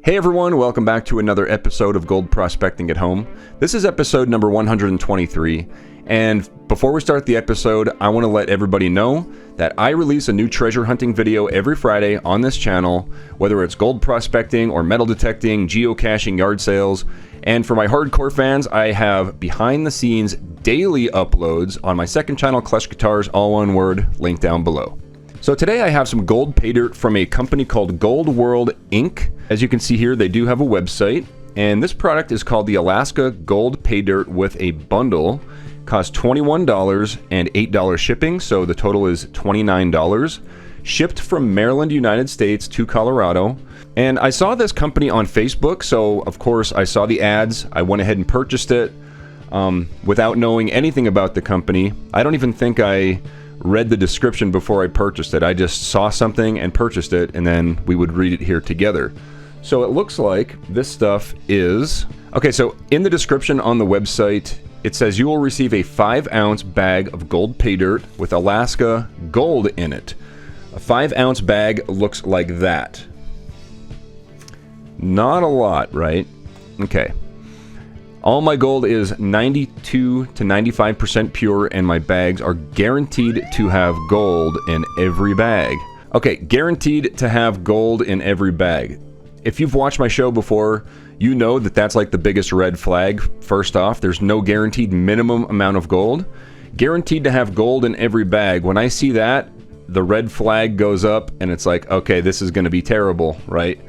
Hey everyone, welcome back to another episode of Gold Prospecting at Home. This is episode number 123, and before we start the episode, I want to let everybody know that I release a new treasure hunting video every Friday on this channel, whether it's gold prospecting or metal detecting, geocaching, yard sales, and for my hardcore fans, I have behind the scenes daily uploads on my second channel, Klesh Guitars, all one word, link down below. So today I have some gold paydirt from a company called Gold World Inc. As you can see here, they do have a website, and this product is called the Alaska Gold Paydirt with a bundle. Costs $21 and $8 shipping, so the total is $29. Shipped from Maryland, United States to Colorado. And I saw this company on Facebook, so of course I saw the ads. I went ahead and purchased it without knowing anything about the company. I don't even think I read the description before I purchased it. I just saw something and purchased it, and then we would read it here together. So it looks like this stuff is... Okay, so in the description on the website, it says you will receive a 5-ounce bag of gold paydirt with Alaska gold in it. A 5-ounce bag looks like that. Not a lot, right? Okay. All my gold is 92 to 95% pure, and my bags are guaranteed to have gold in every bag. Okay, guaranteed to have gold in every bag. If you've watched my show before, you know that that's like the biggest red flag. First off, there's no guaranteed minimum amount of gold. Guaranteed to have gold in every bag. When I see that, the red flag goes up, and it's like, okay, this is going to be terrible, right?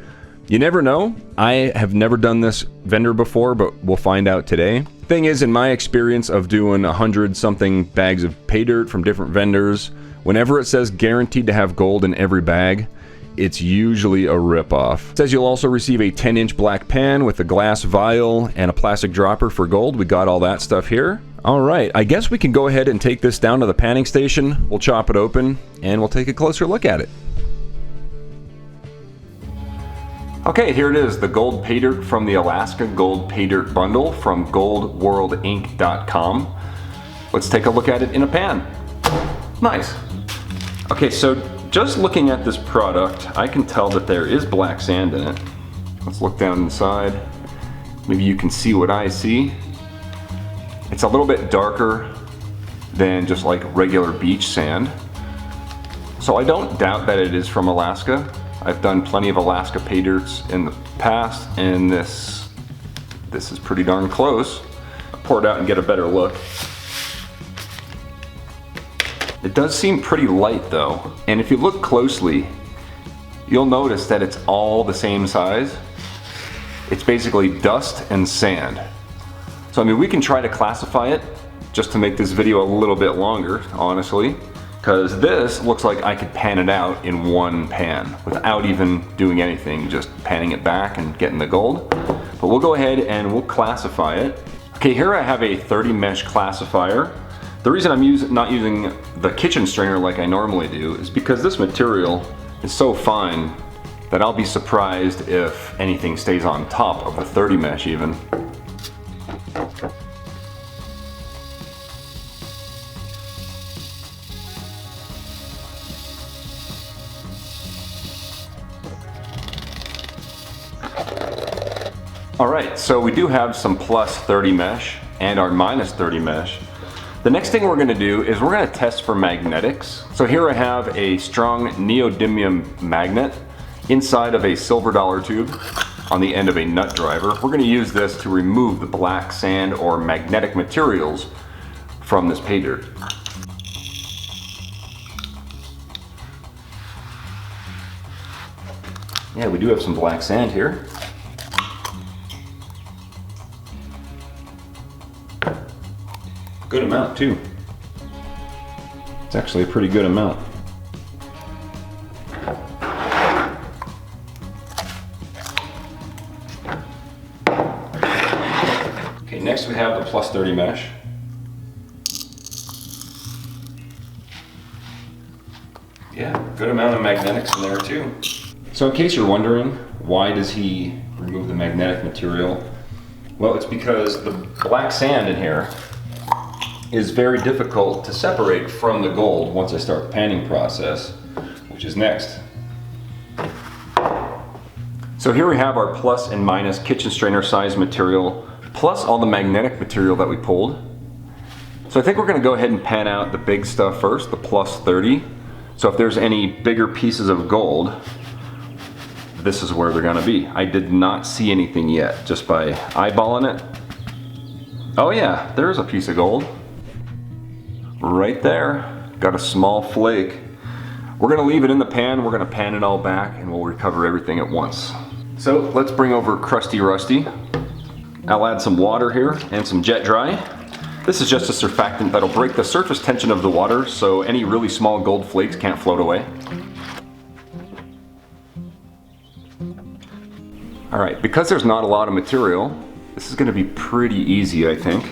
You never know. I have never done this vendor before, but we'll find out today. Thing is, in my experience of doing 100-something bags of pay dirt from different vendors, whenever it says guaranteed to have gold in every bag, it's usually a ripoff. It says you'll also receive a 10-inch black pan with a glass vial and a plastic dropper for gold. We got all that stuff here. All right, I guess we can go ahead and take this down to the panning station. We'll chop it open, and we'll take a closer look at it. Okay, here it is, the gold paydirt from the Alaska Gold Paydirt bundle from goldworldinc.com. Let's take a look at it in a pan. Nice. Okay, so just looking at this product, I can tell that there is black sand in it. Let's look down inside. Maybe you can see what I see. It's a little bit darker than just like regular beach sand. So I don't doubt that it is from Alaska. I've done plenty of Alaska paydirts in the past, and this is pretty darn close. I'll pour it out and get a better look. It does seem pretty light though, and if you look closely, you'll notice that it's all the same size. It's basically dust and sand. So I mean, we can try to classify it just to make this video a little bit longer, honestly. Because this looks like I could pan it out in one pan without even doing anything, just panning it back and getting the gold. But we'll go ahead and we'll classify it. Okay, here I have a 30 mesh classifier. The reason I'm not using the kitchen strainer like I normally do is because this material is so fine that I'll be surprised if anything stays on top of the 30 mesh even. Alright, so we do have some plus 30 mesh and our minus 30 mesh. The next thing we're going to do is we're going to test for magnetics. So here I have a strong neodymium magnet inside of a silver dollar tube on the end of a nut driver. We're going to use this to remove the black sand or magnetic materials from this pay dirt. Yeah, we do have some black sand here. Good amount too. It's actually a pretty good amount. Okay, next we have the plus 30 mesh. Yeah, good amount of magnetics in there too. So in case you're wondering, why does he remove the magnetic material? Well, it's because the black sand in here is very difficult to separate from the gold once I start the panning process, which is next. So here we have our plus and minus kitchen strainer size material, plus all the magnetic material that we pulled. So I think we're gonna go ahead and pan out the big stuff first, the plus 30. So if there's any bigger pieces of gold, this is where they're gonna be. I did not see anything yet, just by eyeballing it. Oh yeah, there's a piece of gold. Right there, got a small flake. We're gonna leave it in the pan, we're gonna pan it all back, and we'll recover everything at once. So let's bring over Crusty Rusty. I'll add some water here and some Jet Dry. This is just a surfactant that'll break the surface tension of the water so any really small gold flakes can't float away. Alright, because there's not a lot of material, this is going to be pretty easy, I think.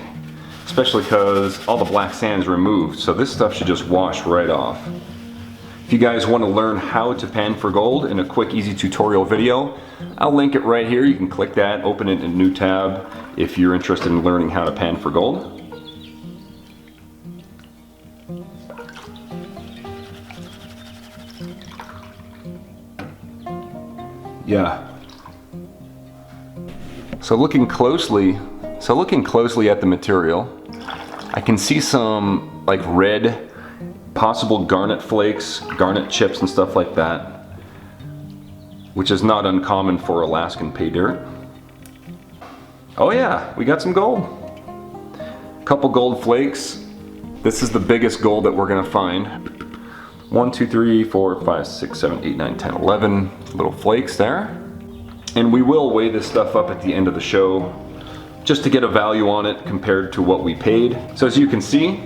Especially because all the black sand is removed, so this stuff should just wash right off. If you guys want to learn how to pan for gold in a quick, easy tutorial video, I'll link it right here. You can click that, open it in a new tab if you're interested in learning how to pan for gold. Yeah. So looking closely at the material, I can see some like red, possible garnet flakes, garnet chips and stuff like that, which is not uncommon for Alaskan pay dirt. Oh yeah, we got some gold. A couple gold flakes. This is the biggest gold that we're gonna find. 1, 2, 3, 4, 5, 6, 7, 8, 9, 10, 11 little flakes there. And we will weigh this stuff up at the end of the show just to get a value on it compared to what we paid. So as you can see,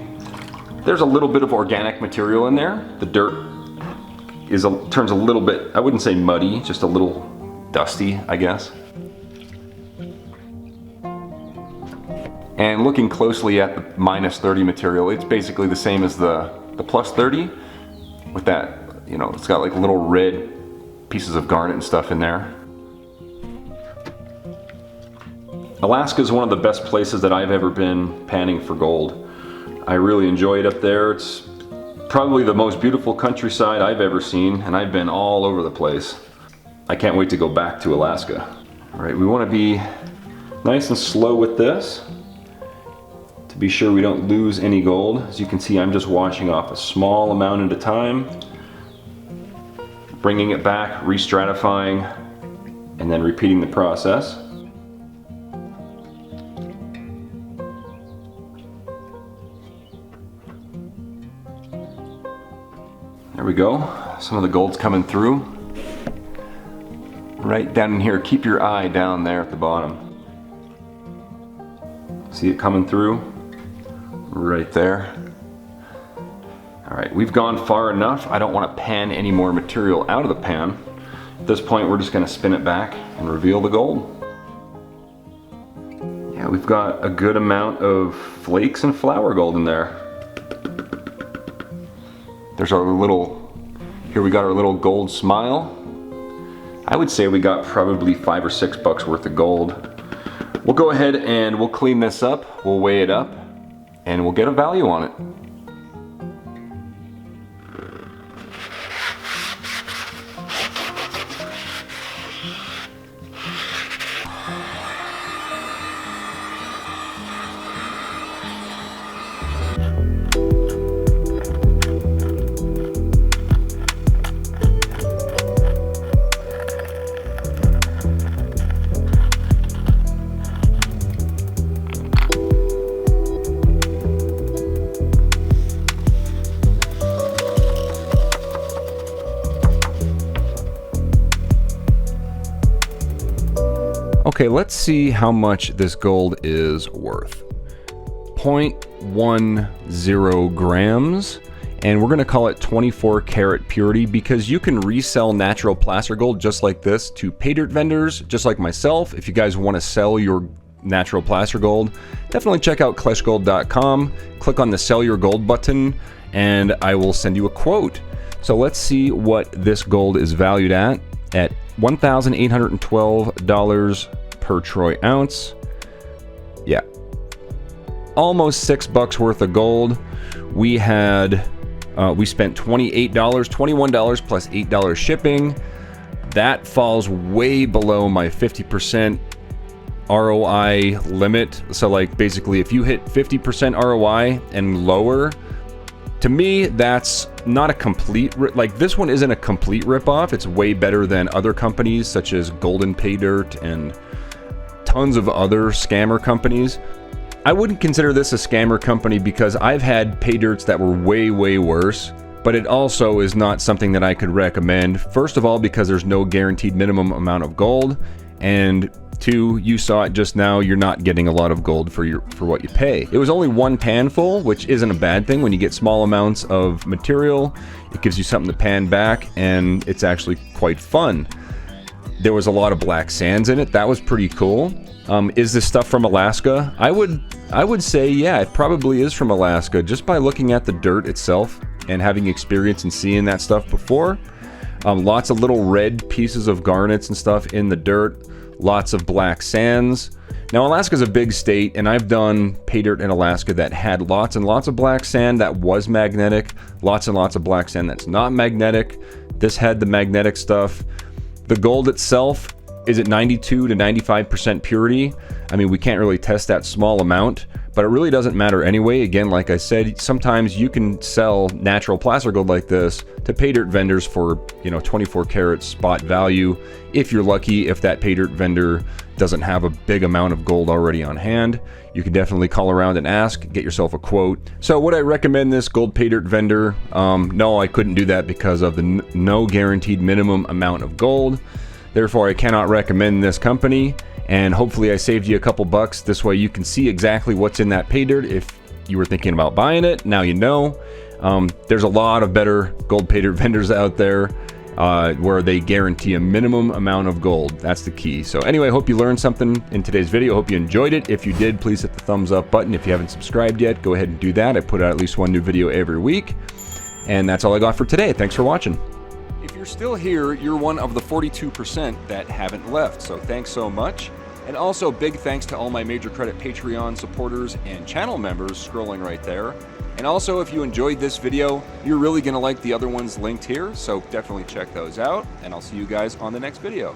there's a little bit of organic material in there. The dirt turns a little bit, I wouldn't say muddy, just a little dusty, I guess. And looking closely at the minus 30 material, it's basically the same as the plus 30 with that, you know, it's got like little red pieces of garnet and stuff in there. Alaska is one of the best places that I've ever been panning for gold. I really enjoy it up there. It's probably the most beautiful countryside I've ever seen, and I've been all over the place. I can't wait to go back to Alaska. All right, we want to be nice and slow with this to be sure we don't lose any gold. As you can see, I'm just washing off a small amount at a time, bringing it back, re-stratifying, and then repeating the process. There we go. Some of the gold's coming through. Right down in here, keep your eye down there at the bottom. See it coming through? Right there. All right, we've gone far enough. I don't want to pan any more material out of the pan. At this point, we're just going to spin it back and reveal the gold. Yeah, we've got a good amount of flakes and flour gold in there. There's our little, here we got our little gold smile. I would say we got probably $5 or $6 worth of gold. We'll go ahead and we'll clean this up, we'll weigh it up, and we'll get a value on it. Okay, let's see how much this gold is worth. 0.10 grams, and we're gonna call it 24 karat purity because you can resell natural placer gold just like this to pay dirt vendors, just like myself. If you guys wanna sell your natural placer gold, definitely check out kleshgold.com, click on the sell your gold button, and I will send you a quote. So let's see what this gold is valued at $1,812 per troy ounce. Yeah, almost $6 worth of gold. We had we spent $28, $21 plus $8 shipping. that falls way below my 50% ROI limit. So like basically if you hit 50% ROI and lower, to me that's not a complete like this one isn't a complete ripoff. It's way better than other companies such as Gold Paydirt and tons of other scammer companies. I wouldn't consider this a scammer company because I've had pay dirts that were way worse, but it also is not something that I could recommend. First of all, because there's no guaranteed minimum amount of gold, and two, you saw it just now, you're not getting a lot of gold for what you pay. It was only one pan full, which isn't a bad thing. When you get small amounts of material, it gives you something to pan back, and it's actually quite fun. There was a lot of black sands in it. That was pretty cool. Is this stuff from Alaska? I would say yeah, it probably is from Alaska, just by looking at the dirt itself and having experience and seeing that stuff before. Lots of little red pieces of garnets and stuff in the dirt. Lots of black sands. Now Alaska's a big state, and I've done pay dirt in Alaska that had lots and lots of black sand that was magnetic, lots and lots of black sand that's not magnetic. This had the magnetic stuff. The gold itself is at 92 to 95% purity. I mean, we can't really test that small amount, but it really doesn't matter anyway. Again, like I said, sometimes you can sell natural placer gold like this to pay dirt vendors for, 24 karat spot value. If you're lucky, if that pay dirt vendor doesn't have a big amount of gold already on hand, you can definitely call around and ask, get yourself a quote. So would I recommend this gold pay dirt vendor? No, I couldn't do that because of the no guaranteed minimum amount of gold. Therefore, I cannot recommend this company, and hopefully I saved you a couple bucks. This way you can see exactly what's in that pay dirt if you were thinking about buying it. Now you know. There's a lot of better gold pay dirt vendors out there where they guarantee a minimum amount of gold. That's the key. So anyway, I hope you learned something in today's video. Hope you enjoyed it. If you did, please hit the thumbs up button. If you haven't subscribed yet, go ahead and do that. I put out at least one new video every week. And that's all I got for today. Thanks for watching. If you're still here, you're one of the 42% that haven't left, so thanks so much. And also big thanks to all my Major Credit Patreon supporters and channel members scrolling right there. And also, if you enjoyed this video, you're really gonna like the other ones linked here, so definitely check those out, and I'll see you guys on the next video.